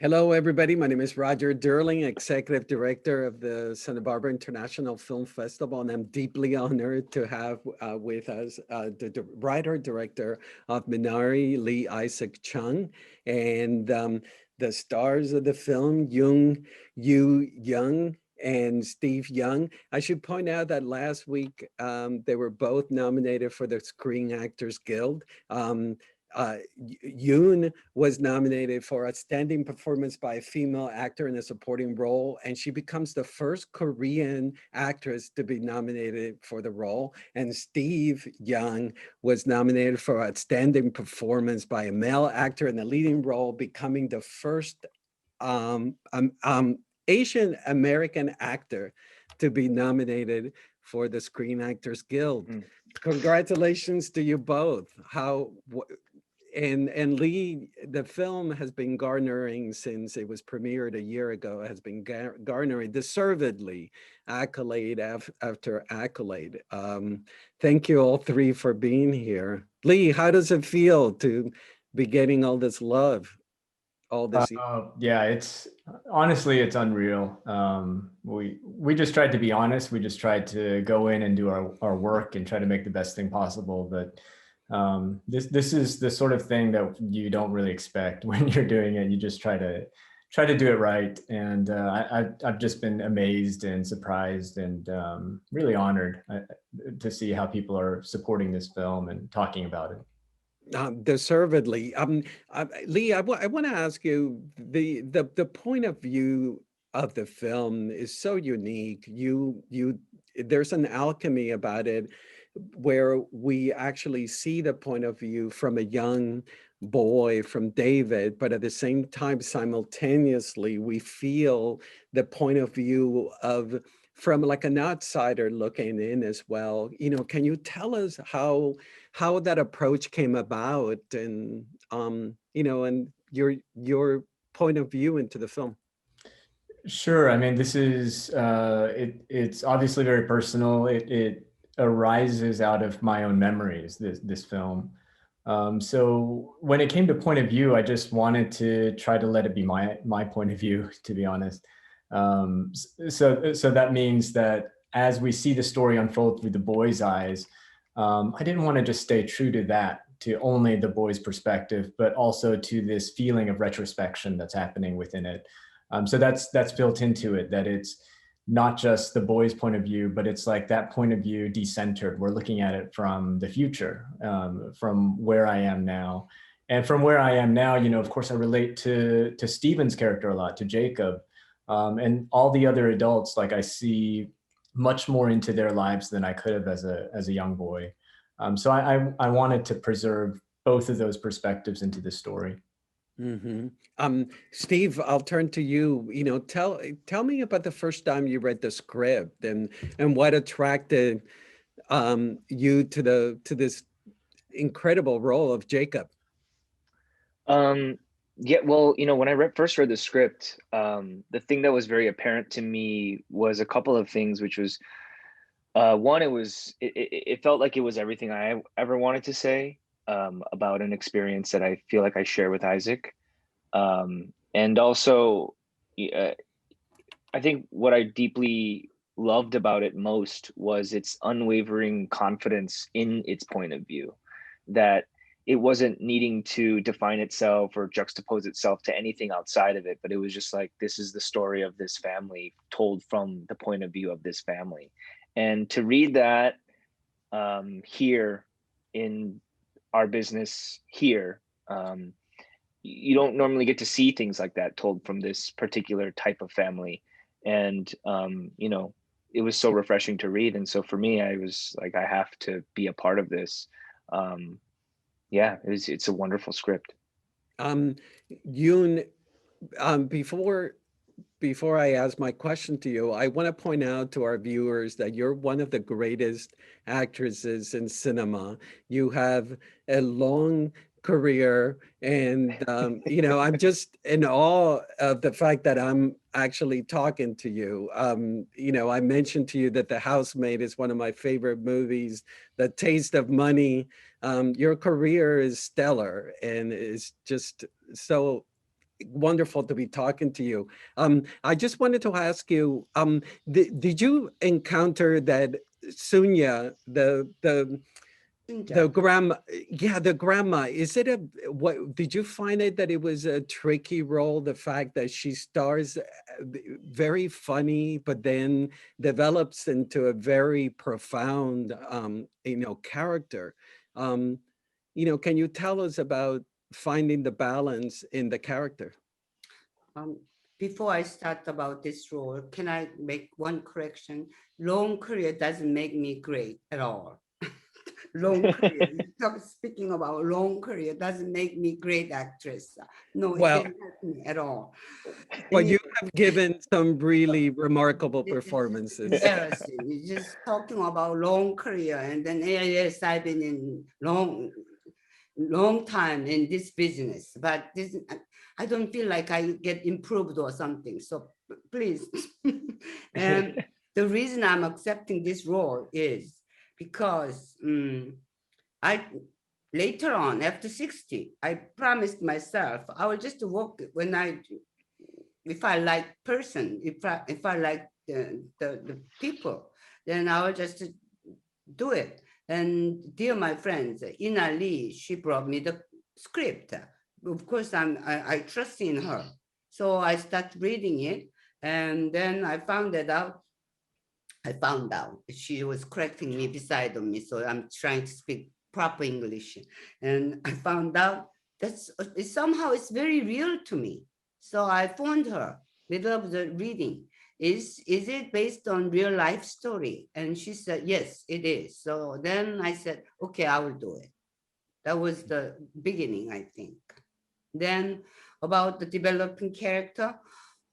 Hello, everybody. My name is Roger Durling, Executive Director of the Santa Barbara International Film Festival, and I'm deeply honored to have with us the writer-director of Minari, Lee Isaac Chung, and the stars of the film, Yuh-Jung and Steve Young. I should point out that last week they were both nominated for the Screen Actors Guild. Youn was nominated for Outstanding Performance by a Female Actor in a Supporting Role, and she becomes the first Korean actress to be nominated for the role. And Steve Young was nominated for Outstanding Performance by a Male Actor in a Leading Role, becoming the first Asian American actor to be nominated for the Screen Actors Guild. Congratulations to you both. And Lee, the film has been garnering, since it was premiered a year ago, has been garnering deservedly accolade after accolade. Thank you all three for being here. Lee, how does it feel to be getting all this love, all this? Yeah, it's honestly, it's unreal. We just tried to be honest. We just tried to go in and do our work and try to make the best thing possible. But this is the sort of thing that you don't really expect when you're doing it. You just try to do it right. And I've just been amazed and surprised and really honored to see how people are supporting this film and talking about it. Deservedly. Lee, I want to ask you, the point of view of the film is so unique. There's an alchemy about it where we actually see the point of view from a young boy, from David, but at the same time, simultaneously, we feel the point of view of from like an outsider looking in as well. Can you tell us how that approach came about, and and your point of view into the film? Sure. I mean, this is it's obviously very personal. It arises out of my own memories, this film. So when it came to point of view, I just wanted to try to let it be my point of view, to be honest. So that means that as we see the story unfold through the boy's eyes, I didn't want to just stay true to that, to only the boy's perspective, but also to this feeling of retrospection that's happening within it. So that's built into it, that it's not just the boy's point of view, but it's like that point of view decentered. We're looking at it from the future, from where I am now. And from where I am now, of course, I relate to Stephen's character a lot, to Jacob, and all the other adults. Like, I see much more into their lives than I could have as a young boy. So I wanted to preserve both of those perspectives into the story. Steve, I'll turn to you. Tell me about the first time you read the script, and what attracted you to this incredible role of Jacob. Yeah, well, when I first read the script, the thing that was very apparent to me was a couple of things, which was one, it felt like it was everything I ever wanted to say about an experience that I feel like I share with Isaac. And also, I think what I deeply loved about it most was its unwavering confidence in its point of view, that it wasn't needing to define itself or juxtapose itself to anything outside of it, but it was just like, this is the story of this family told from the point of view of this family. And to read that here in our business here, you don't normally get to see things like that told from this particular type of family. And, it was so refreshing to read. And so for me, I was like, I have to be a part of this. Yeah, it's a wonderful script. Youn, before I ask my question to you, I want to point out to our viewers that you're one of the greatest actresses in cinema. You have a long career, and I'm just in awe of the fact that I'm actually talking to you. I mentioned to you that The Housemaid is one of my favorite movies. The Taste of Money. Your career is stellar and is just so wonderful to be talking to you. I just wanted to ask you, did you encounter that Sunya, the grandma, yeah, the grandma, is it what, did you find it that it was a tricky role? The fact that she stars very funny, but then develops into a very profound, character. Can you tell us about finding the balance in the character? Um, before I start about this role, can I make one correction? Long career doesn't make me great at all. Long career. Speaking about long career doesn't make me great actress. No, it Well, didn't help me at all. but you have given some really remarkable It's performances. embarrassing. You're just talking about long career, and then yes, I've been in long time in this business, but this, I don't feel like I get improved or something. So please. And the reason I'm accepting this role is because I later on after 60, I promised myself I will just work when if I like person, if I like the people, then I will just do it. And dear my friends, Ina Lee, she brought me the script. Of course, I trust in her. So I start reading it, and then I found out she was correcting me beside of me. So I'm trying to speak proper English. And I found out somehow it's very real to me. So I phoned her middle of the reading. Is it based on real life story? And she said, yes, it is. So then I said, okay, I will do it. That was the beginning, I think. Then about the developing character,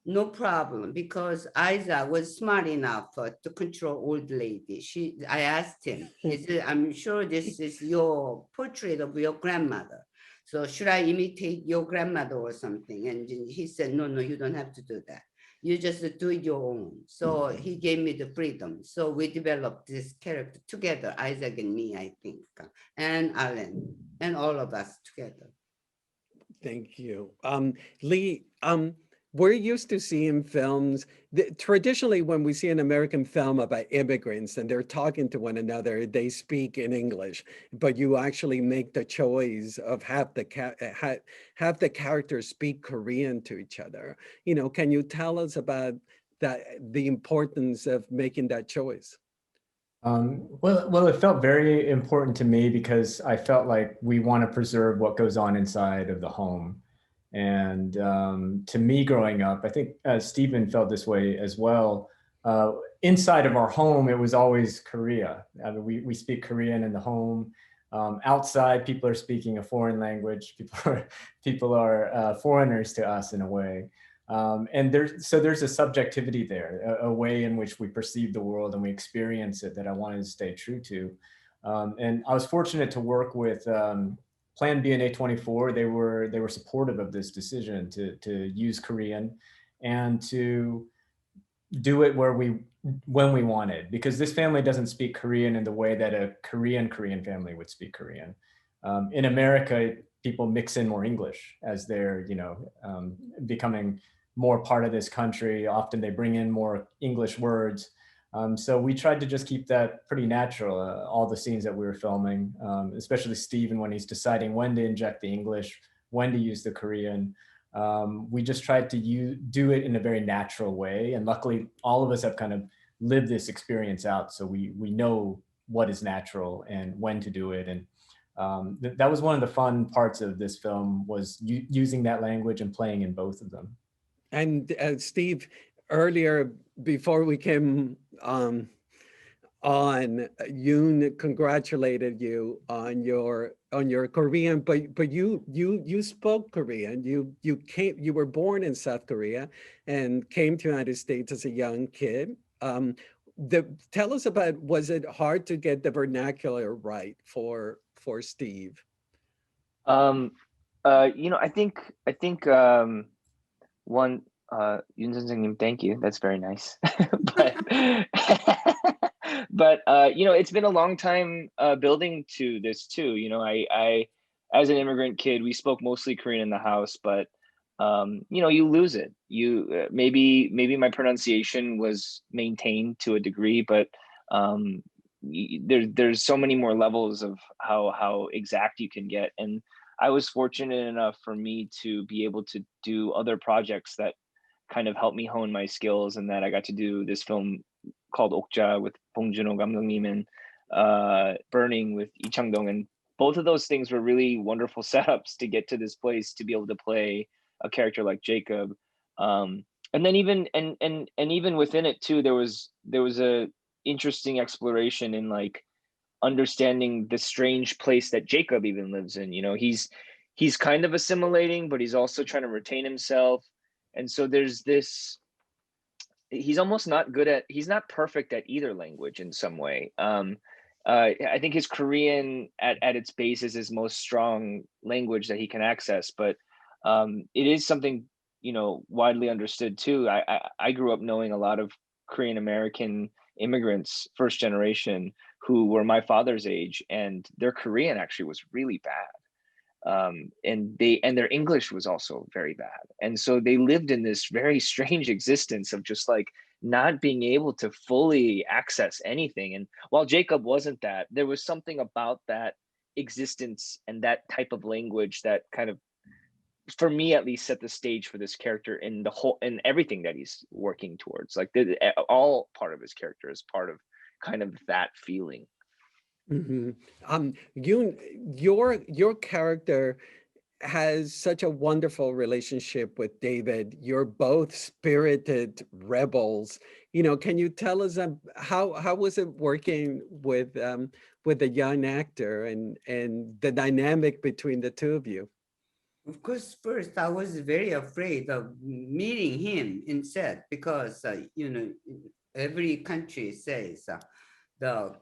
no problem, because Isa was smart enough to control old lady. I asked him, I'm sure this is your portrait of your grandmother. So should I imitate your grandmother or something? And he said, no, you don't have to do that. You just do it your own. So he gave me the freedom. So we developed this character together, Isaac and me, I think, and Alan, and all of us together. Thank you. Lee, we're used to seeing films, traditionally when we see an American film about immigrants and they're talking to one another, they speak in English, but you actually make the choice of have the characters speak Korean to each other. Can you tell us about that, the importance of making that choice? Well, it felt very important to me because I felt like we want to preserve what goes on inside of the home. And to me growing up, I think Stephen felt this way as well. Inside of our home, it was always Korea. I mean, we speak Korean in the home. Outside, people are speaking a foreign language. People are foreigners to us in a way. And there's a subjectivity there, a way in which we perceive the world and we experience it that I wanted to stay true to. And I was fortunate to work with Plan B and A24. They were supportive of this decision to use Korean and to do it when we wanted, because this family doesn't speak Korean in the way that a Korean family would speak Korean. In America, people mix in more English as they're becoming more part of this country. Often they bring in more English words. So we tried to just keep that pretty natural, all the scenes that we were filming, especially Stephen when he's deciding when to inject the English, when to use the Korean. We just tried to do it in a very natural way. And luckily, all of us have kind of lived this experience out. So we know what is natural and when to do it. And that was one of the fun parts of this film, was using that language and playing in both of them. And Steve, earlier, before we came on, Youn congratulated you on your Korean, but you spoke Korean. You were born in South Korea and came to the United States as a young kid. Tell us about, was it hard to get the vernacular right for Steve? I think one, Youn 선생님, thank you. That's very nice. But it's been a long time building to this too. I as an immigrant kid, we spoke mostly Korean in the house, but you know, you lose it. You maybe my pronunciation was maintained to a degree, but there's so many more levels of how exact you can get. And I was fortunate enough for me to be able to do other projects that kind of helped me hone my skills, and that I got to do this film called Okja with Bong Joon-ho 감독님, and Burning with Lee Chang-dong, and both of those things were really wonderful setups to get to this place to be able to play a character like Jacob. And then even within it too, there was a interesting exploration in like understanding the strange place that Jacob even lives in. You know, he's kind of assimilating, but he's also trying to retain himself. And so there's this, he's almost not good at, he's not perfect at either language in some way. I think his Korean at its base is his most strong language that he can access, but it is something, you know, widely understood too. I grew up knowing a lot of Korean American immigrants, first generation, who were my father's age, and their Korean actually was really bad. And their English was also very bad. And so they lived in this very strange existence of just like not being able to fully access anything. And while Jacob wasn't that, there was something about that existence and that type of language that kind of, for me at least, set the stage for this character in the whole, and everything that he's working towards. Like all part of his character is part of kind of that feeling. Mhm. Yoon, your character has such a wonderful relationship with David. You're both spirited rebels. You know, can you tell us how was it working with a young actor and the dynamic between the two of you? Of course, first I was very afraid of meeting him in set because, you know, every country says the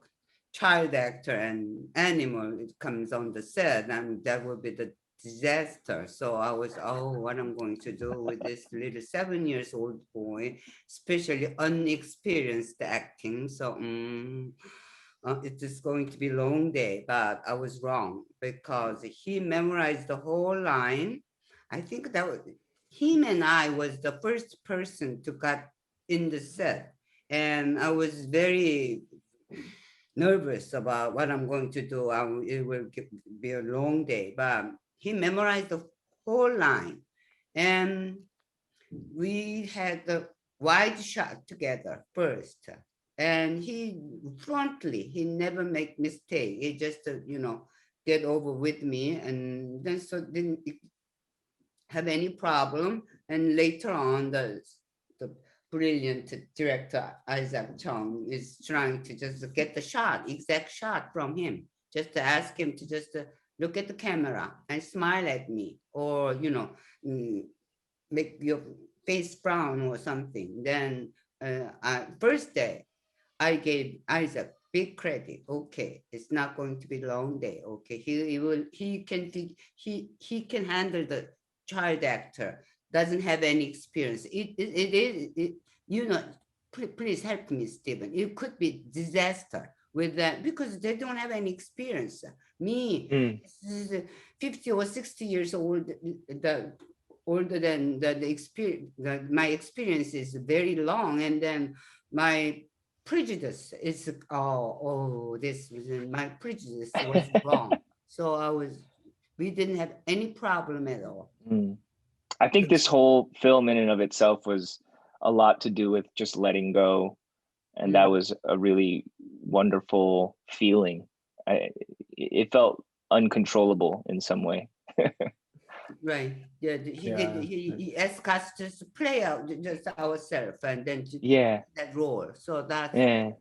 child actor and animal it comes on the set, and that will be the disaster. So I was, oh, what I'm going to do with this little 7 years old boy, especially unexperienced acting. So it is going to be a long day, but I was wrong because he memorized the whole line. I think that was, him and I was the first person to got in the set, and I was very nervous about what I'm going to do. It will be a long day, but he memorized the whole line, and we had the wide shot together first, and he frontly, he never make mistake. He just you know, get over with me, and then so didn't have any problem. And later on, the brilliant director Isaac Chung is trying to just get the shot, exact shot from him, just to ask him to just look at the camera and smile at me, or you know, make your face brown or something. Then first day, I gave Isaac big credit. Okay, it's not going to be a long day. Okay, he can handle the child actor. Doesn't have any experience. It is you know. Please help me, Stephen. It could be disaster with that because they don't have any experience. Me, this is 50 or 60 years old. The older than the experience. My experience is very long, and then my prejudice is this my prejudice was wrong. So we didn't have any problem at all. I think this whole film in and of itself was a lot to do with just letting go. And that was a really wonderful feeling. It felt uncontrollable in some way. Right. Yeah, he asked us just to play out just ourselves and then to that role. So that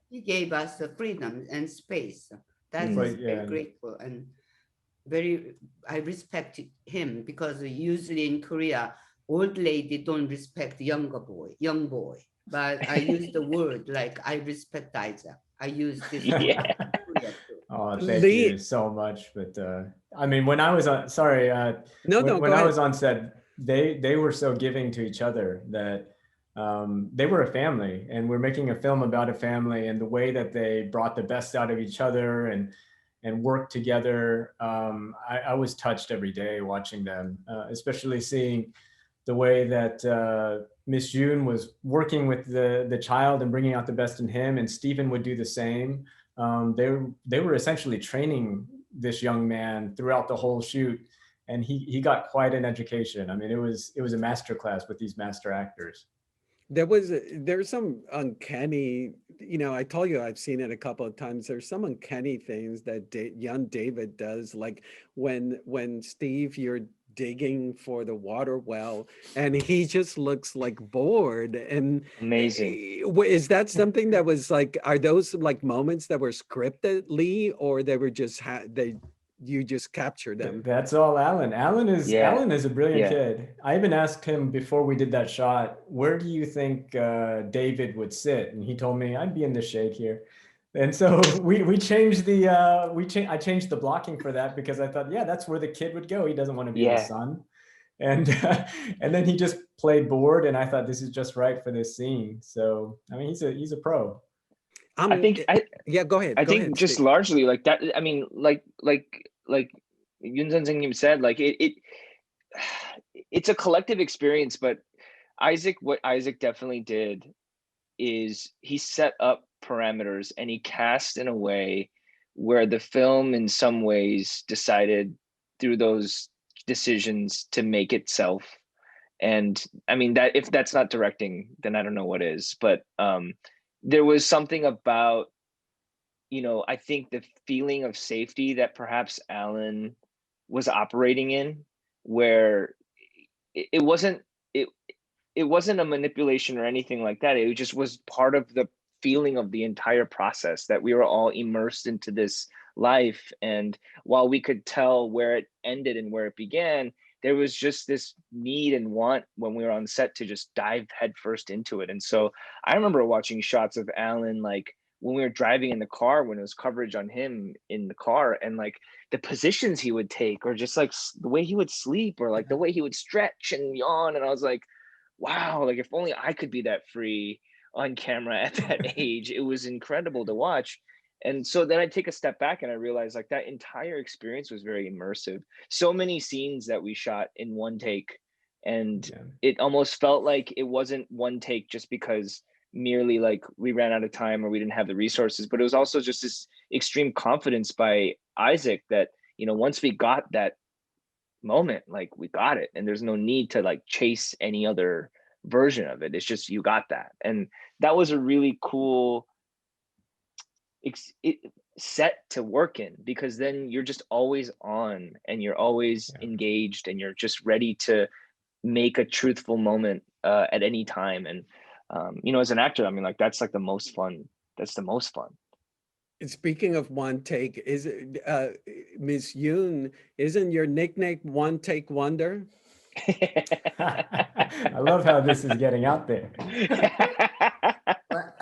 he gave us the freedom and space. That is very grateful and I respect him because usually in Korea, old lady don't respect young boy. But I use the word like I respect Isaac. I use this word. Oh, thank you so much. But I mean, when I was on, sorry, when I was on set, they were so giving to each other that they were a family, and we're making a film about a family, and the way that they brought the best out of each other and worked together. I was touched every day watching them, especially seeing the way that Miss Youn was working with the child and bringing out the best in him, and Stephen would do the same. They were essentially training this young man throughout the whole shoot, and he got quite an education. I mean, it was a masterclass with these master actors. There's some uncanny, you know, I told you I've seen it a couple of times. There's some uncanny things that young David does, like when Steve, you're digging for the water well and he just looks like bored. And Amazing. is that something that was like, are those like moments that were scripted, Lee, or they were just you just captured them? That's all Alan. Alan is a brilliant Yeah. kid. I even asked him before we did that shot, where do you think David would sit? And he told me, I'd be in the shade here. And so we changed the I changed the blocking for that, because I thought, yeah, that's where the kid would go. He doesn't want to be in the sun. And and then he just played bored, and I thought this is just right for this scene. So I mean, he's a pro. I think yeah, go ahead. I go think ahead, just Steve. largely like that. I mean, like Yoon Sung said, like it's a collective experience. But what Isaac definitely did is he set up parameters and he cast in a way where the film in some ways decided through those decisions to make itself. And I mean, that if that's not directing, then I don't know what is. But there was something about, you know, I think the feeling of safety that perhaps Alan was operating in, where it wasn't it it wasn't a manipulation or anything like that. It just was part of the feeling of the entire process, that we were all immersed into this life. And while we could tell where it ended and where it began, there was just this need and want when we were on set to just dive headfirst into it. And so I remember watching shots of Alan, like when we were driving in the car, when it was coverage on him in the car, and like the positions he would take, or just like the way he would sleep, or like the way he would stretch and yawn. And I was like, wow, like if only I could be that free on camera at that age. It was incredible to watch. And so then I take a step back and I realized like that entire experience was very immersive. So many scenes that we shot in one take, and it almost felt like it wasn't one take just because merely like we ran out of time or we didn't have the resources, but it was also just this extreme confidence by Isaac that, you know, once we got that moment, like we got it, and there's no need to like chase any other version of it. It's just you got that. And that was a really cool set to work in, because then you're just always on and you're always engaged and you're just ready to make a truthful moment at any time. And you know, as an actor, I mean, like that's like the most fun. That's the most fun. Speaking of one take, is it Miss Youn, isn't your nickname One Take Wonder? I love how this is getting out there. But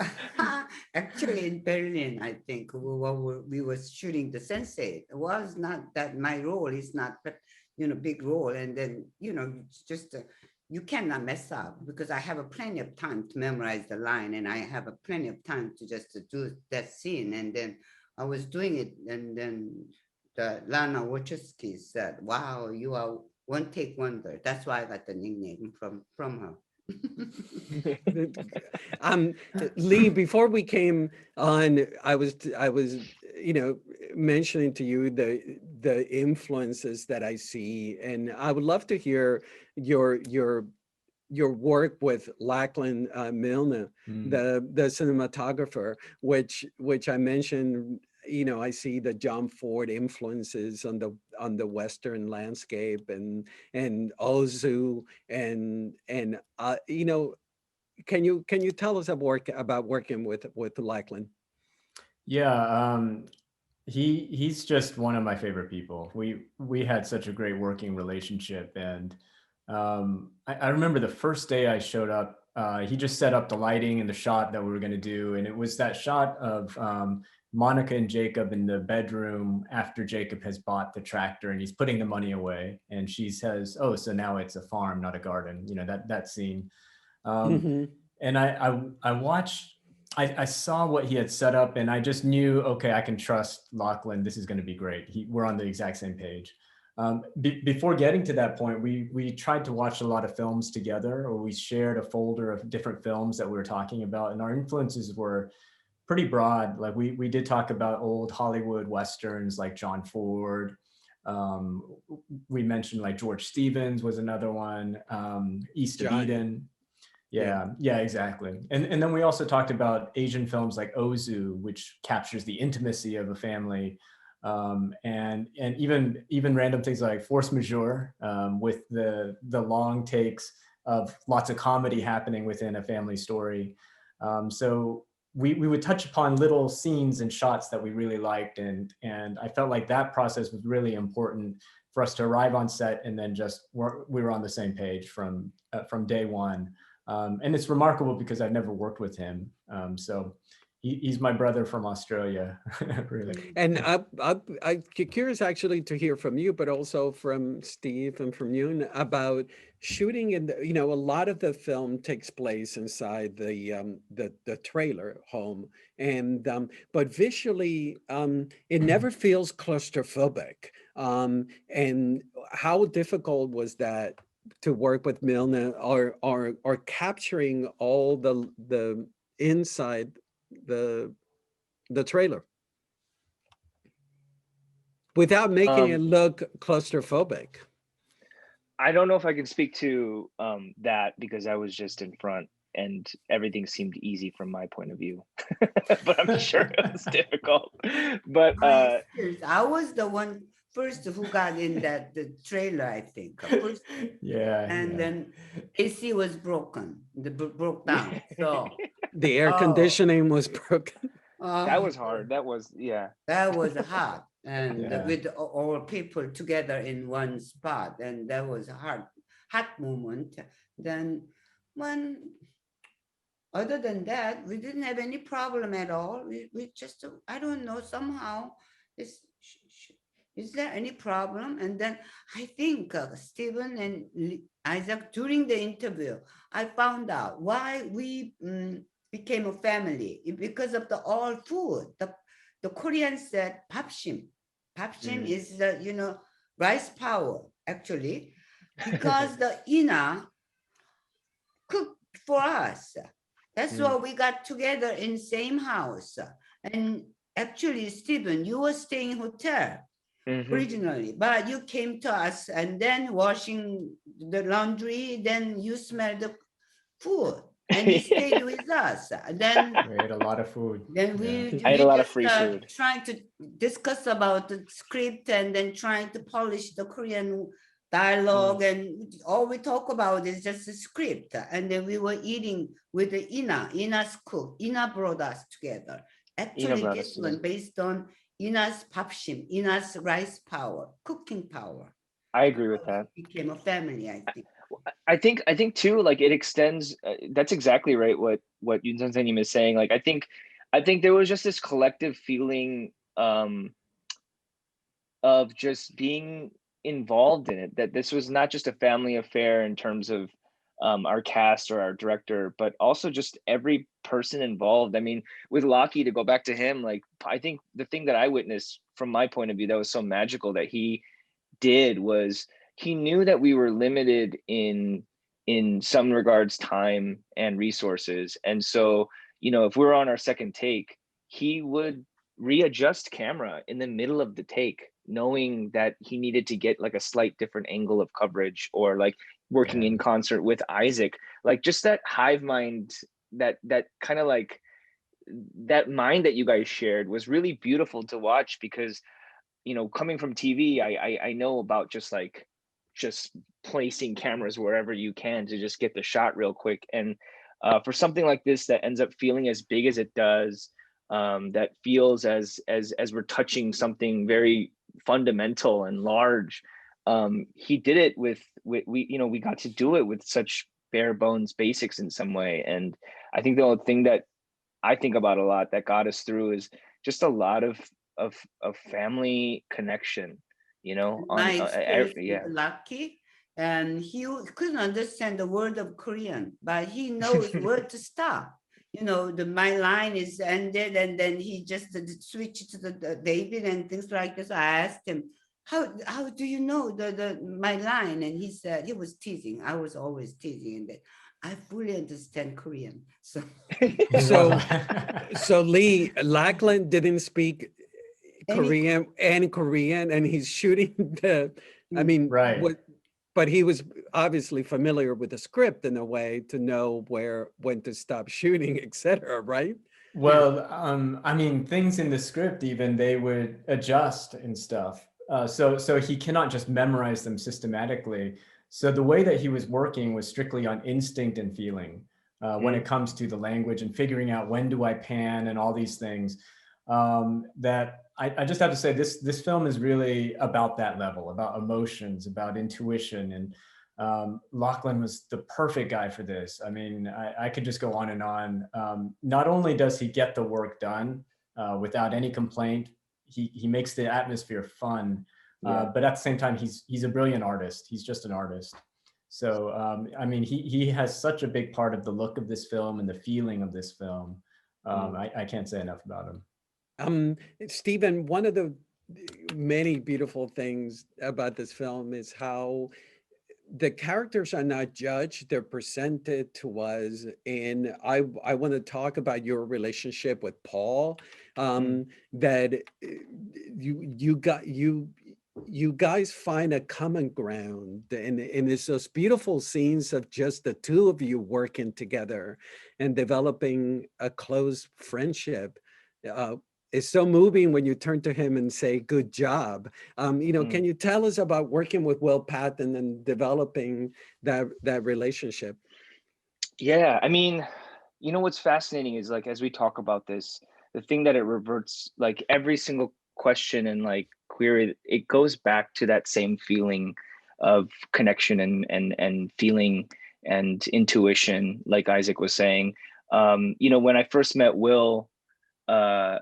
actually, in Berlin, I think we were shooting the Sensei. It was not that my role is not, but you know, big role, and then you know, it's just you cannot mess up, because I have a plenty of time to memorize the line, and I have a plenty of time to just to do that scene. And then I was doing it, and then the Lana Wachowski said, "Wow, you are one take wonder." That's why I got the nickname from her. Lee, before we came on, I was you know, mentioning to you the influences that I see, and I would love to hear your work with Lachlan Milne, the cinematographer, which I mentioned. You know, I see the John Ford influences on the Western landscape, and Ozu, and you know, can you tell us about working with Lachlan? Yeah, he's just one of my favorite people. We had such a great working relationship, and I remember the first day I showed up, he just set up the lighting and the shot that we were going to do, and it was that shot of Monica and Jacob in the bedroom after Jacob has bought the tractor and he's putting the money away, and she says, "Oh, so now it's a farm, not a garden." You know, that scene. And I watched. I saw what he had set up, and I just knew, okay, I can trust Lachlan. This is going to be great. We're on the exact same page. Before getting to that point, we tried to watch a lot of films together, or we shared a folder of different films that we were talking about, and our influences were pretty broad. Like we did talk about old Hollywood Westerns like John Ford. We mentioned like George Stevens was another one, East of Giant. Eden. Yeah, exactly. And then we also talked about Asian films like Ozu, which captures the intimacy of a family. And even random things like Force Majeure, with the long takes of lots of comedy happening within a family story. So we would touch upon little scenes and shots that we really liked, and I felt like that process was really important for us to arrive on set, and then just we were on the same page from day one. And it's remarkable because I've never worked with him, so he's my brother from Australia, really. And I'm curious actually to hear from you, but also from Steve and from Youn about shooting in the, you know, a lot of the film takes place inside the trailer home, and but visually it never feels claustrophobic. And how difficult was that to work with Milne, or capturing all the inside the trailer without making it look claustrophobic? I don't know if I can speak to that, because I was just in front and everything seemed easy from my point of view. But I'm sure it was difficult. But I was the one first who got in the trailer, I think. First, and then AC was broken, broke down. So the air conditioning was broken. That was hard. That was that was hard. And with all people together in one spot, and that was a hot moment. Then other than that, we didn't have any problem at all. We just, I don't know, somehow is there any problem? And then I think Stephen and Isaac, during the interview, I found out why we became a family, because of the all food. The Korean said papshim. Papshim is the, rice power, actually, because the Ina cooked for us. That's why we got together in same house. And actually, Stephen, you were staying in hotel originally, but you came to us, and then washing the laundry, then you smelled the food. And you stayed with us. Then we ate a lot of food. Then I ate a lot of free food. Trying to discuss about the script, and then trying to polish the Korean dialogue, and all we talk about is just the script. And then we were eating with the Ina's cook. Ina brought us together. Actually, this one based on Ina's papshim, Ina's rice power, cooking power. I agree with that. Became a family, I think. I think too, like it extends. That's exactly right. What Youn is saying. Like I think there was just this collective feeling of just being involved in it. That this was not just a family affair in terms of our cast or our director, but also just every person involved. I mean, with Lockie, to go back to him, like I think the thing that I witnessed from my point of view that was so magical that he did was, he knew that we were limited in some regards time and resources, and so if we're on our second take, he would readjust camera in the middle of the take, knowing that he needed to get like a slight different angle of coverage, or like working in concert with Isaac, like just that hive mind, that kind of like that mind that you guys shared was really beautiful to watch, because coming from TV, I know about just placing cameras wherever you can to just get the shot real quick. And for something like this that ends up feeling as big as it does, that feels as we're touching something very fundamental and large, he did it with we got to do it with such bare bones basics in some way. And I think the only thing that I think about a lot that got us through is just a lot of family connection. Lucky, and he couldn't understand the word of Korean, but he knows where to stop. My line is ended, and then he just switched to the David and things like this. I asked him, how do you know the my line? And he said, he was teasing. I was always teasing, and that I fully understand Korean. So So, so Lee Lackland didn't speak any Korean, and he's shooting the, I mean, Right. what, but he was obviously familiar with the script in a way to know when to stop shooting, etc. Right? Well, I mean, things in the script even they would adjust and stuff. So he cannot just memorize them systematically. So the way that he was working was strictly on instinct and feeling when it comes to the language and figuring out when do I pan and all these things. That I just have to say this film is really about that level, about emotions, about intuition, and Lachlan was the perfect guy for this. I mean, I could just go on and on. Not only does he get the work done without any complaint, he makes the atmosphere fun, Yeah. but at the same time, he's a brilliant artist. He's just an artist. So I mean, he has such a big part of the look of this film and the feeling of this film. I can't say enough about him. Stephen, one of the many beautiful things about this film is how the characters are not judged, they're presented to us. And I want to talk about your relationship with Paul, that you guys find a common ground, and it's those beautiful scenes of just the two of you working together and developing a close friendship. Uh, it's so moving when you turn to him and say, "Good job." Can you tell us about working with Will Patton and developing that relationship? Yeah, I mean, what's fascinating is like as we talk about this, the thing that it reverts, like every single question and like query, it goes back to that same feeling of connection and feeling and intuition, like Isaac was saying. When I first met Will,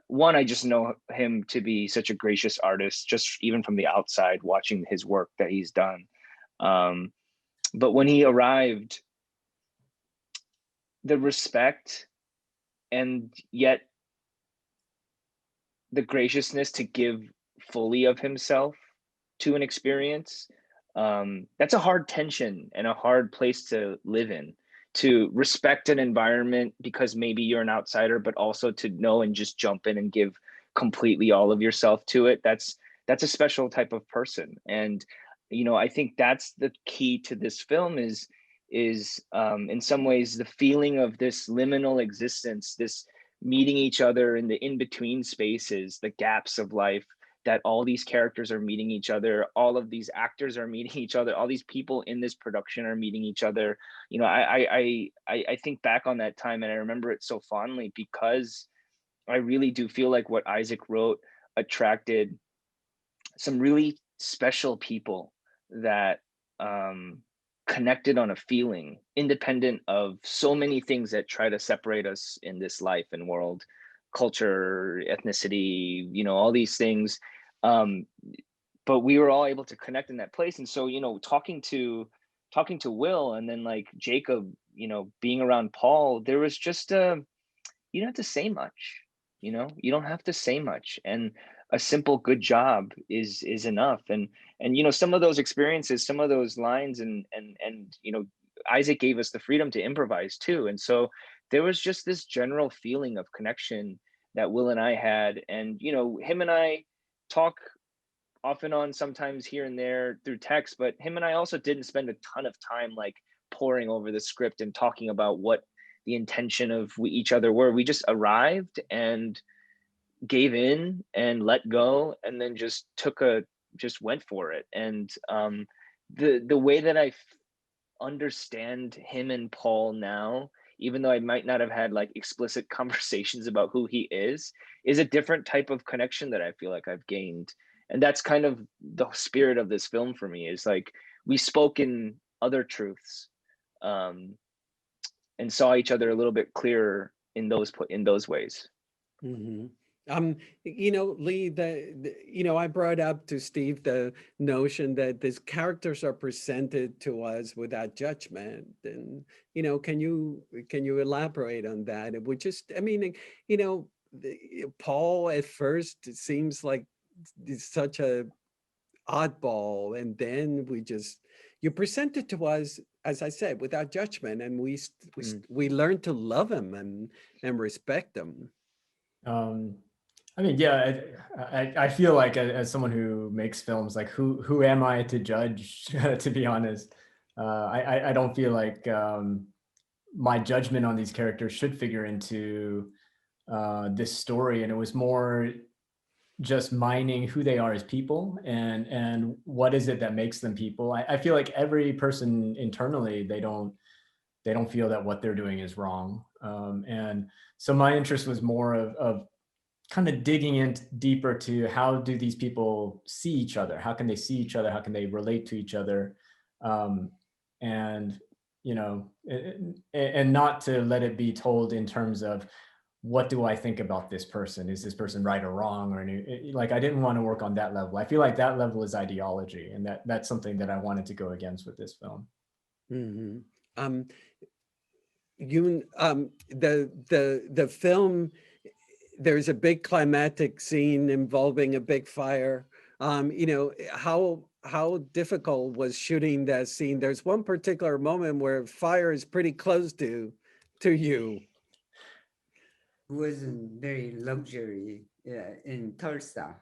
one, I just know him to be such a gracious artist, just even from the outside, watching his work that he's done. But when he arrived, the respect and yet the graciousness to give fully of himself to an experience, that's a hard tension and a hard place to live in, to respect an environment because maybe you're an outsider, but also to know and just jump in and give completely all of yourself to it. That's a special type of person. And I think that's the key to this film is in some ways the feeling of this liminal existence, this meeting each other in the in-between spaces, the gaps of life, that all these characters are meeting each other, all of these actors are meeting each other, all these people in this production are meeting each other. I think back on that time and I remember it so fondly because I really do feel like what Isaac wrote attracted some really special people that connected on a feeling, independent of so many things that try to separate us in this life and world, culture, ethnicity, all these things. Um, but we were all able to connect in that place. And so, talking to Will and then like Jacob, being around Paul, there was just you don't have to say much, you don't have to say much. And a simple good job is enough. And some of those experiences, some of those lines and Isaac gave us the freedom to improvise too. And so there was just this general feeling of connection that Will and I had. And him and I talk off and on sometimes here and there through text, but him and I also didn't spend a ton of time like poring over the script and talking about what the intention of each other were. We just arrived and gave in and let go and then just went for it. And the way that understand him and Paul now, even though I might not have had like explicit conversations about who he is a different type of connection that I feel like I've gained. And that's kind of the spirit of this film for me, is like we spoke in other truths, um, and saw each other a little bit clearer in those ways. Mhm. Lee, I brought up to Steve the notion that these characters are presented to us without judgment. And, can you elaborate on that? It would just, I mean, Paul at first, it seems like he's such a oddball, and then you present it to us, as I said, without judgment, and we learn to love him and respect him. I mean, yeah, I feel like as someone who makes films, like who am I to judge? To be honest, I don't feel like my judgment on these characters should figure into this story, and it was more just mining who they are as people and what is it that makes them people. I feel like every person internally, they don't feel that what they're doing is wrong, and so my interest was more of kind of digging in deeper to how do these people see each other? How can they see each other? How can they relate to each other? And, you know, and not to let it be told in terms of what do I think about this person? Is this person right or wrong? Or like, I didn't want to work on that level. I feel like that level is ideology, and that's something that I wanted to go against with this film. Mm-hmm. Youn, the film, there's a big climactic scene involving a big fire. You know, how difficult was shooting that scene? There's one particular moment where fire is pretty close to you. Wasn't very luxury in Tulsa.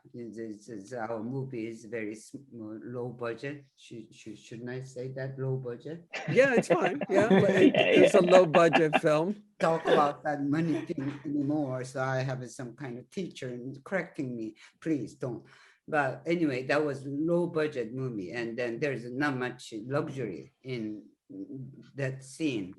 Our movie is very low budget. Shouldn't I say that, low budget? Yeah, it's fine. Yeah, it's a low budget film. Talk about that money thing anymore. So I have some kind of teacher correcting me. Please don't. But anyway, that was low budget movie, and then there's not much luxury in that scene.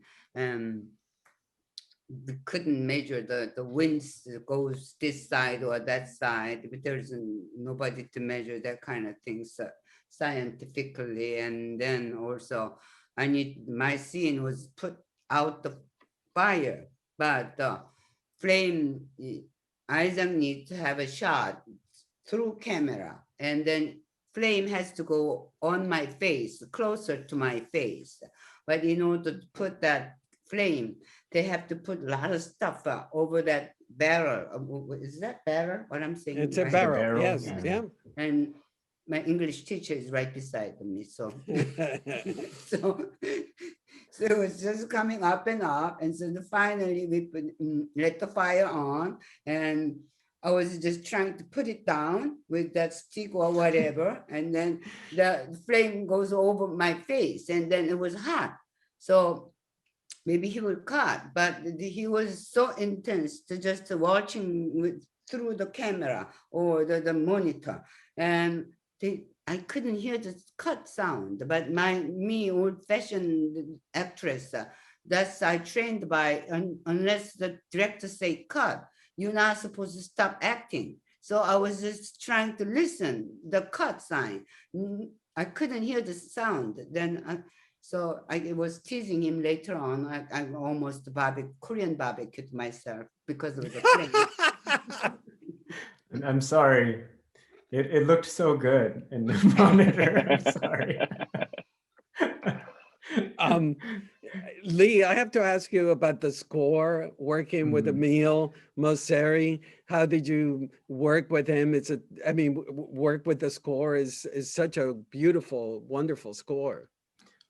We couldn't measure the winds goes this side or that side, but there's nobody to measure that kind of things scientifically. And then also my scene was put out the fire, but the flame, Isaac needs to have a shot through camera, and then flame has to go on my face, closer to my face. But in order to put that flame, they have to put a lot of stuff over that barrel. Is that barrel? What I'm saying? It's a right? barrel. Yes. Yeah. And my English teacher is right beside me, so so it was just coming up and up, and so finally we let the fire on, and I was just trying to put it down with that stick or whatever, and then the flame goes over my face, and then it was hot, so maybe he would cut, but he was so intense to just watching through the camera or the monitor, and I couldn't hear the cut sound. But me old-fashioned actress, that's I trained by, unless the director say cut, you're not supposed to stop acting. So I was just trying to listen the cut sign. I couldn't hear the sound. Then so I was teasing him later on. I almost Korean barbecued myself because of the flame. I'm sorry. It looked so good in the monitor. I'm sorry. Lee, I have to ask you about the score, working with Emile Mosseri. How did you work with him? Work with the score is such a beautiful, wonderful score.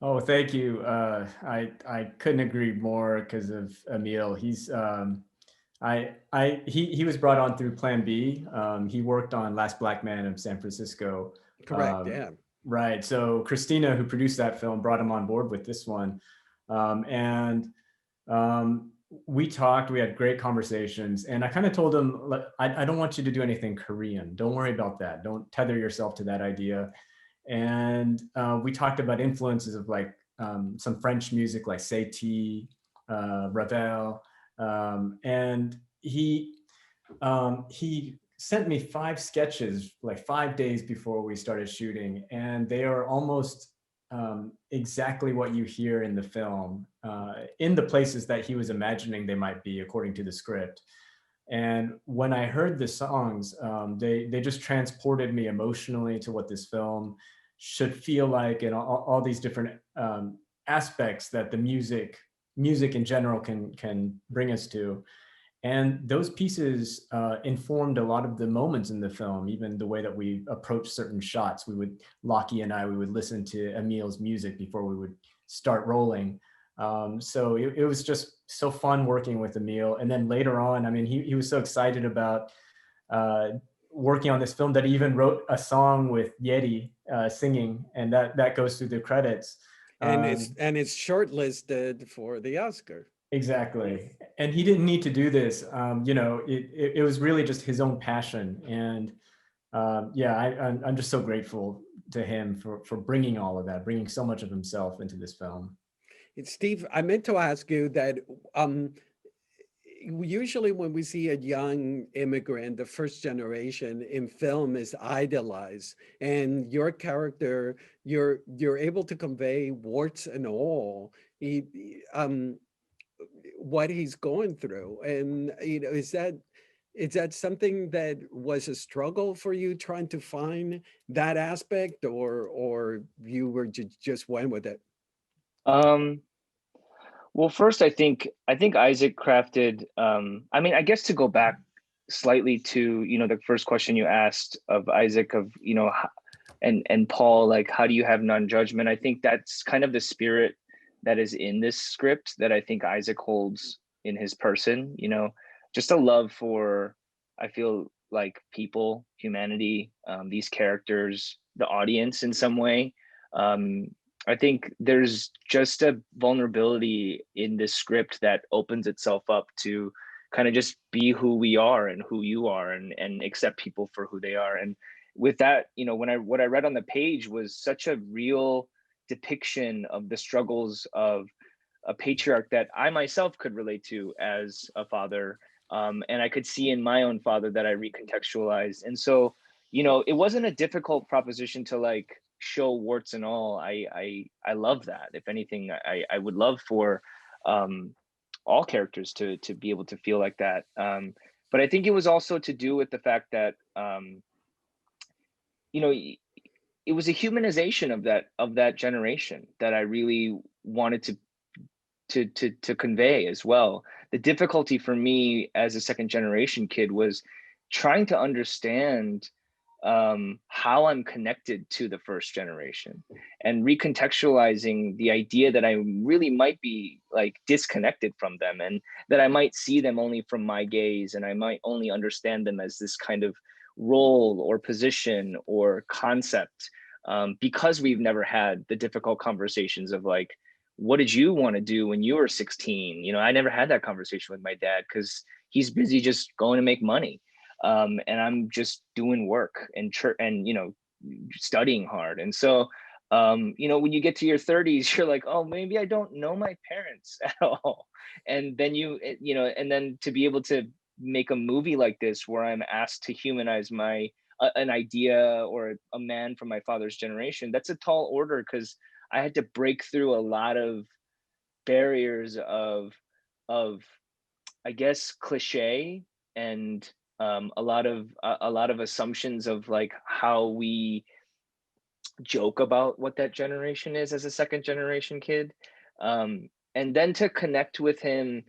Oh, thank you. I couldn't agree more because of Emile. He's he was brought on through Plan B. He worked on Last Black Man of San Francisco. Correct. Yeah. Right. So Christina, who produced that film, brought him on board with this one, and we talked. We had great conversations, and I kind of told him, I don't want you to do anything Korean. Don't worry about that. Don't tether yourself to that idea. And we talked about influences of like some French music like Satie, Ravel, and he sent me 5 sketches like 5 days before we started shooting, and they are almost exactly what you hear in the film, in the places that he was imagining they might be according to the script. And when I heard the songs, they just transported me emotionally to what this film should feel like, and all these different aspects that the music in general can bring us to. And those pieces informed a lot of the moments in the film, even the way that we approach certain shots. Lockie and I, we would listen to Emil's music before we would start rolling. So it was just so fun working with Emil. And then later on, I mean, he was so excited about working on this film that he even wrote a song with Yeti singing, and that goes through the credits. And it's shortlisted for the Oscar. Exactly. And he didn't need to do this. You know, it was really just his own passion. And yeah, I'm just so grateful to him for bringing all of that, bringing so much of himself into this film. Steve, I meant to ask you that usually when we see a young immigrant, the first generation in film is idolized, and your character, you're able to convey warts and all. What he's going through, and you know, is that something that was a struggle for you trying to find that aspect, or you were just went with it? Um, well, first, I think Isaac crafted. I mean, I guess to go back slightly to the first question you asked of Isaac of and Paul, like, how do you have non-judgment? I think that's kind of the spirit that is in this script that I think Isaac holds in his person. Just a love for, I feel like, people, humanity, these characters, the audience in some way. I think there's just a vulnerability in this script that opens itself up to kind of just be who we are and who you are, and accept people for who they are. And with that, what I read on the page was such a real depiction of the struggles of a patriarch that I myself could relate to as a father, and I could see in my own father that I recontextualized. And so, it wasn't a difficult proposition to like show warts and all. I love that. If anything, I would love for all characters to be able to feel like that. But I think it was also to do with the fact that you know it was a humanization of that generation that I really wanted to convey as well. The difficulty for me as a second generation kid was trying to understand how I'm connected to the first generation, and recontextualizing the idea that I really might be like disconnected from them, and that I might see them only from my gaze, and I might only understand them as this kind of role or position or concept, because we've never had the difficult conversations of like, what did you want to do when you were 16? I never had that conversation with my dad because he's busy just going to make money, and I'm just doing work and studying hard. And so when you get to your 30s, you're like, oh, maybe I don't know my parents at all. And then and then to be able to make a movie like this where I'm asked to humanize an idea or a man from my father's generation, that's a tall order, because I had to break through a lot of barriers of I guess cliche, and a lot of assumptions of like how we joke about what that generation is as a second generation kid, and then to connect with him,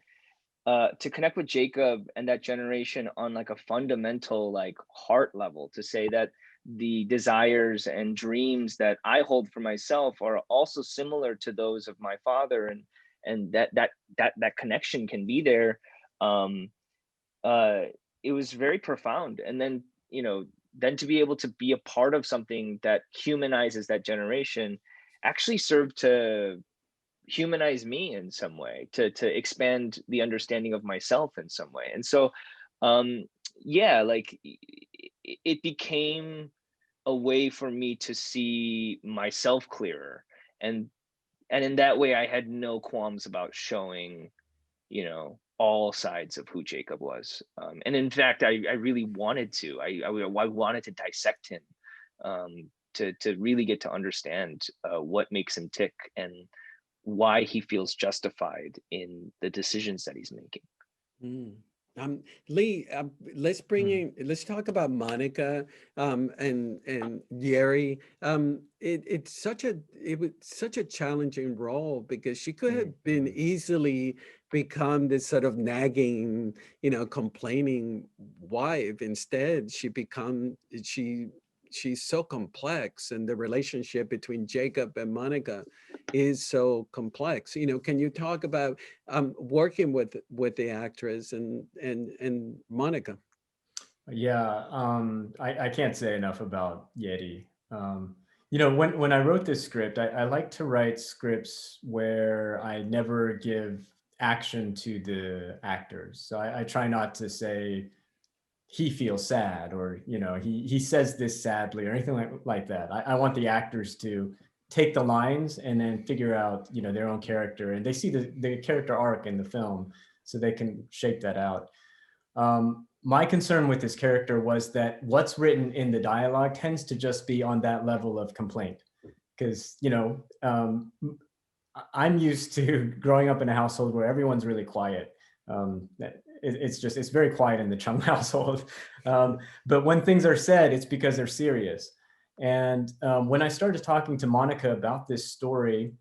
to connect with Jacob and that generation on like a fundamental like heart level, to say that the desires and dreams that I hold for myself are also similar to those of my father, and that connection can be there. um uh it was very profound. And then then to be able to be a part of something that humanizes that generation actually served to humanize me in some way, to expand the understanding of myself in some way. And so yeah, like it became a way for me to see myself clearer, and in that way I had no qualms about showing all sides of who Jacob was. And in fact, I really wanted to. I wanted to dissect him, to really get to understand what makes him tick, and why he feels justified in the decisions that he's making. Mm. Lee, let's talk about Monica, and Yeri. It was such a challenging role because she could have been easily become this sort of nagging, complaining wife. Instead, she's so complex, and the relationship between Jacob and Monica is so complex. Can you talk about working with the actress and Monica? Yeah, I can't say enough about Yeti. When I wrote this script, I like to write scripts where I never give action to the actors. So I try not to say he feels sad, or he says this sadly, or anything like that. I want the actors to take the lines and then figure out their own character, and they see the character arc in the film, so they can shape that out. My concern with this character was that what's written in the dialogue tends to just be on that level of complaint, because I'm used to growing up in a household where everyone's really quiet. It's very quiet in the Chung household. But when things are said, it's because they're serious. And when I started talking to Monica about this story,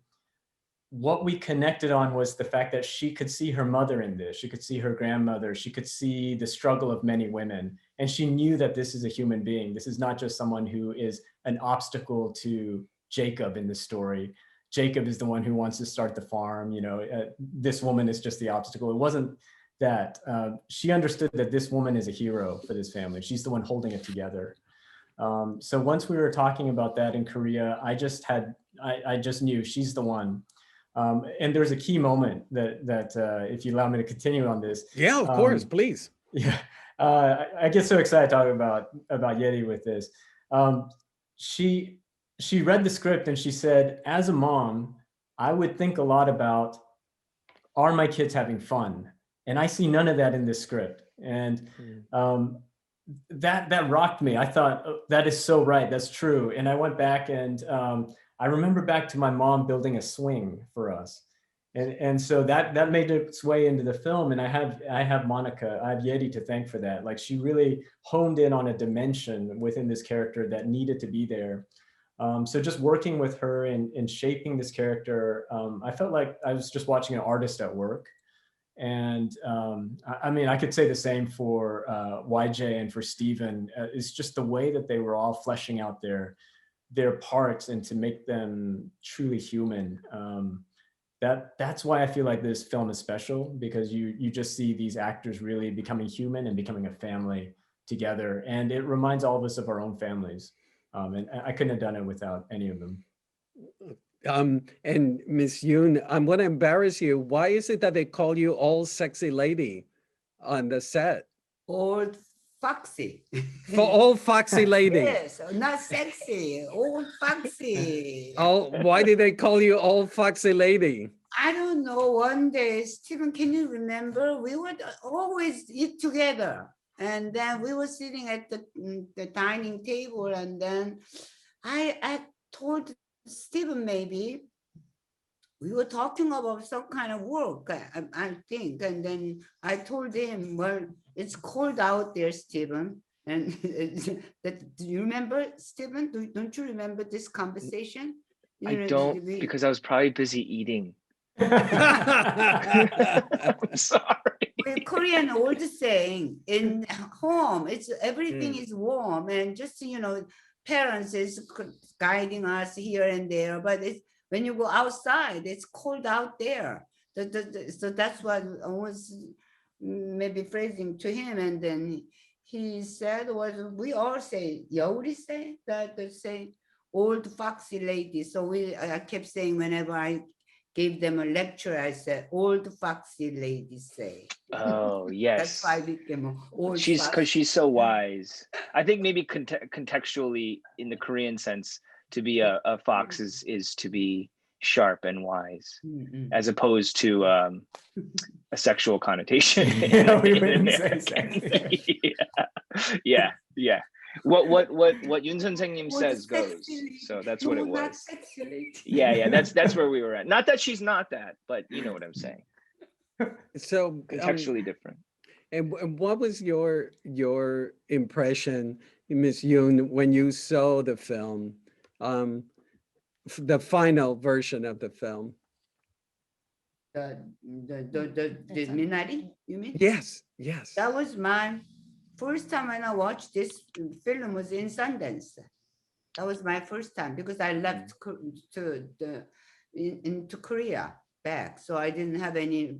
what we connected on was the fact that she could see her mother in this. She could see her grandmother. She could see the struggle of many women. And she knew that this is a human being. This is not just someone who is an obstacle to Jacob in the story. Jacob is the one who wants to start the farm. This woman is just the obstacle. It wasn't that. She understood that this woman is a hero for this family. She's the one holding it together. So once we were talking about that in Korea, I just knew she's the one. And there's a key moment that if you allow me to continue on this. Yeah, of course, please. Yeah, I get so excited talking about Yeti with this. She read the script and she said, as a mom, I would think a lot about, are my kids having fun? And I see none of that in this script. And that rocked me. I thought, oh, that is so right. That's true. And I went back and I remember back to my mom building a swing for us. And so that made its way into the film. And I have Monica, I have Yeti to thank for that. Like, she really honed in on a dimension within this character that needed to be there. So just working with her and shaping this character, I felt like I was just watching an artist at work. And I could say the same for YJ and for Steven. It's just the way that they were all fleshing out their parts and to make them truly human. That's why I feel like this film is special, because you just see these actors really becoming human and becoming a family together. And it reminds all of us of our own families. And I couldn't have done it without any of them. And Miss Youn, I'm going to embarrass you. Why is it that they call you Old Sexy Lady on the set? Old foxy. For Old Foxy Lady. Yes, not sexy, old foxy. Oh, why did they call you Old Foxy Lady? I don't know. One day, Stephen, can you remember? We would always eat together. And then we were sitting at the dining table, and then I told Stephen, maybe we were talking about some kind of work, I think. And then I told him, well, it's cold out there, Stephen. And do you remember, Stephen? Don't you remember this conversation? I don't, because I was probably busy eating. I'm sorry. Korean old saying, in home, everything is warm, and just parents is guiding us here and there, but when you go outside, it's cold out there. So that's what I was maybe phrasing to him, and then he said, we all say, Yeori say that, they say old foxy lady. So I kept saying, whenever I gave them a lecture, I said, old foxy lady say. Oh, yes. That's why I became old. Because she's so wise. I think maybe contextually, in the Korean sense, to be a fox is to be sharp and wise, as opposed to a sexual connotation. Yeah, we wouldn't say sexy. Yeah. What Youn 선생님 says goes. So that's what it was. Yeah, that's where we were at. Not that she's not that, but you know what I'm saying. So contextually different. And what was your impression, Miss Youn, when you saw the film, the final version of the film? the Minari, you mean? Yes, yes. That was my first time when I watched this film was in Sundance. That was my first time because I left to into Korea back, so I didn't have any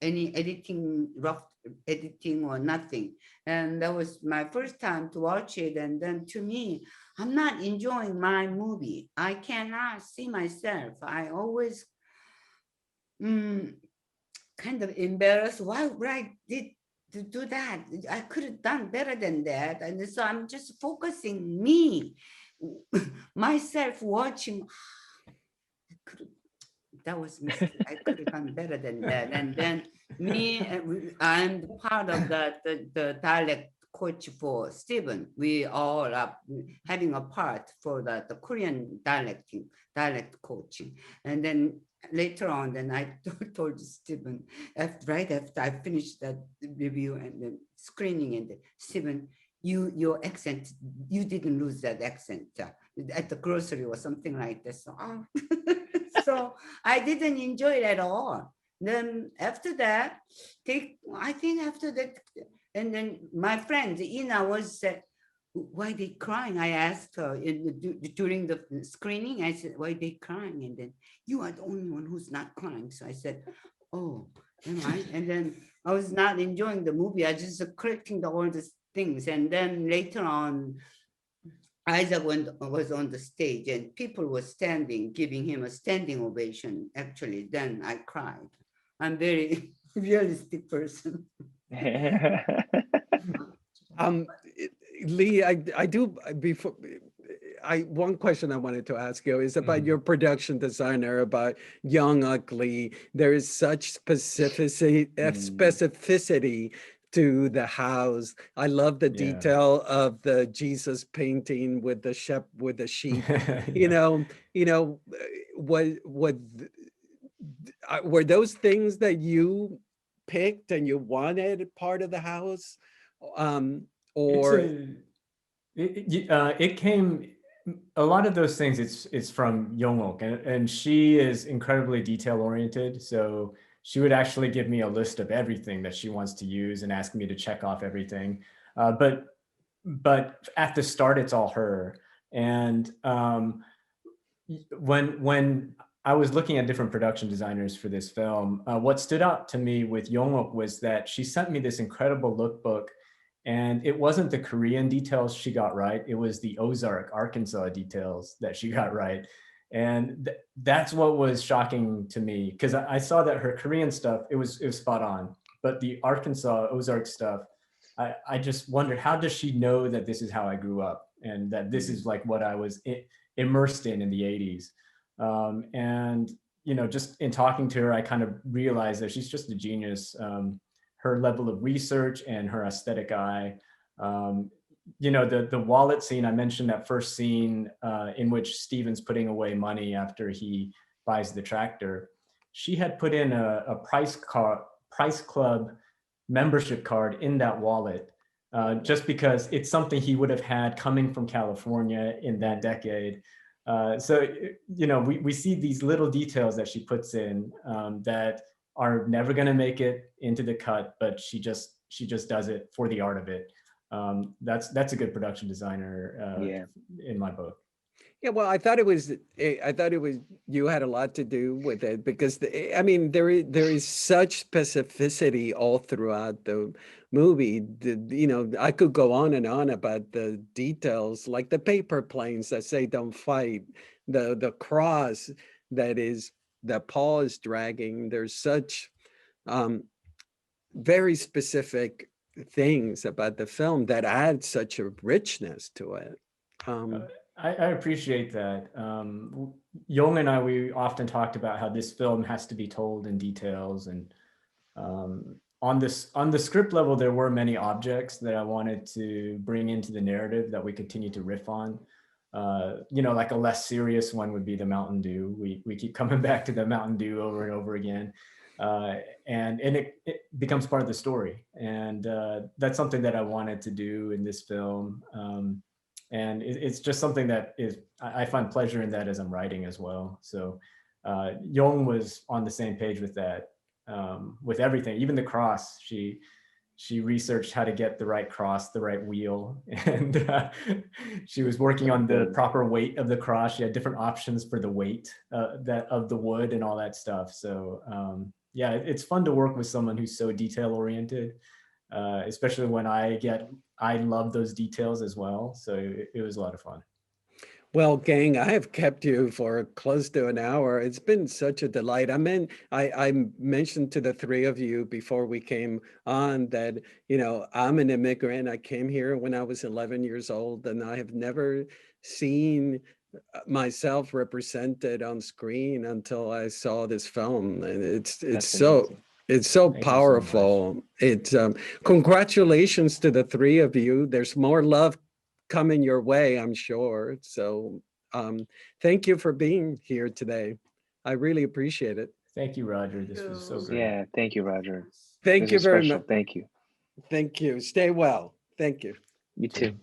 editing, rough editing or nothing, and that was my first time to watch it. And then to me, I'm not enjoying my movie. I cannot see myself. I always kind of embarrassed. Why would I did to do that? I could have done better than that. And so I'm just focusing me, myself watching. I could have, that was mistake. I could have done better than that. And then me, I'm part of the dialect coach for Stephen. We all are having a part for the Korean dialect coaching. And then later on, then I told Stephen, right after I finished that review and the screening, and Stephen, your accent, you didn't lose that accent at the grocery or something like that. So, so I didn't enjoy it at all. Then after that, I think after that, and then my friend Ina was said, why they crying? I asked her during the screening. I said, why they crying? And then you are the only one who's not crying. So I said, oh, am I? And then I was not enjoying the movie. I just correcting all these things. And then later on, Isaac was on the stage and people were standing, giving him a standing ovation. Actually, then I cried. I'm very realistic person. Um, Lee, I do before one question I wanted to ask you is about your production designer, about Young-Uk Lee. There is such specificity to the house. I love the detail of the Jesus painting with the sheep. What were those things that you picked and you wanted part of the house? It came, a lot of those things, it's from Young-Uk, and she is incredibly detail oriented. So she would actually give me a list of everything that she wants to use and ask me to check off everything. But at the start, it's all her. And when I was looking at different production designers for this film, what stood out to me with Young-Uk was that she sent me this incredible lookbook. And it wasn't the Korean details she got right. It was the Ozark, Arkansas details that she got right. And that's what was shocking to me, because I saw that her Korean stuff, it was spot on. But the Arkansas, Ozark stuff, I just wondered, how does she know that this is how I grew up and that this is like what I was immersed in the 80s? And, just in talking to her, I kind of realized that she's just a genius. Her level of research and her aesthetic eye. The wallet scene, I mentioned that first scene in which Steven's putting away money after he buys the tractor. She had put in a Price Club membership card in that wallet, just because it's something he would have had coming from California in that decade. So we see these little details that she puts in that are never going to make it into the cut, but she just does it for the art of it. That's a good production designer in my book. Yeah, well, I thought it was you had a lot to do with it, because there is such specificity all throughout the movie. I could go on and on about the details, like the paper planes that say "Don't fight," the cross that Paul is dragging. There's such very specific things about the film that add such a richness to it. I appreciate that. Young and I, we often talked about how this film has to be told in details, and on the script level, there were many objects that I wanted to bring into the narrative that we continue to riff on. Like a less serious one would be the Mountain Dew. We keep coming back to the Mountain Dew over and over again. And it becomes part of the story. And that's something that I wanted to do in this film. And it's just something that I find pleasure in that as I'm writing as well. So Young was on the same page with that, with everything, even the cross. She researched how to get the right cross, the right wheel, and she was working on the proper weight of the cross. She had different options for the weight that of the wood and all that stuff. So yeah, it's fun to work with someone who's so detail oriented, especially when I love those details as well. So it was a lot of fun. Well, gang, I have kept you for close to an hour. It's been such a delight. I mentioned to the three of you before we came on that, you know, I'm an immigrant. I came here when I was 11 years old, and I have never seen myself represented on screen until I saw this film. And it's That's so amazing. it's so Thank you so powerful. It's congratulations to the three of you. There's more love coming your way, I'm sure. So thank you for being here today. I really appreciate it. Thank you, Roger. This was so great. Yeah, thank you, Roger. Thank This you was very special. much. Thank you. Thank you. Stay well. Thank you. You too.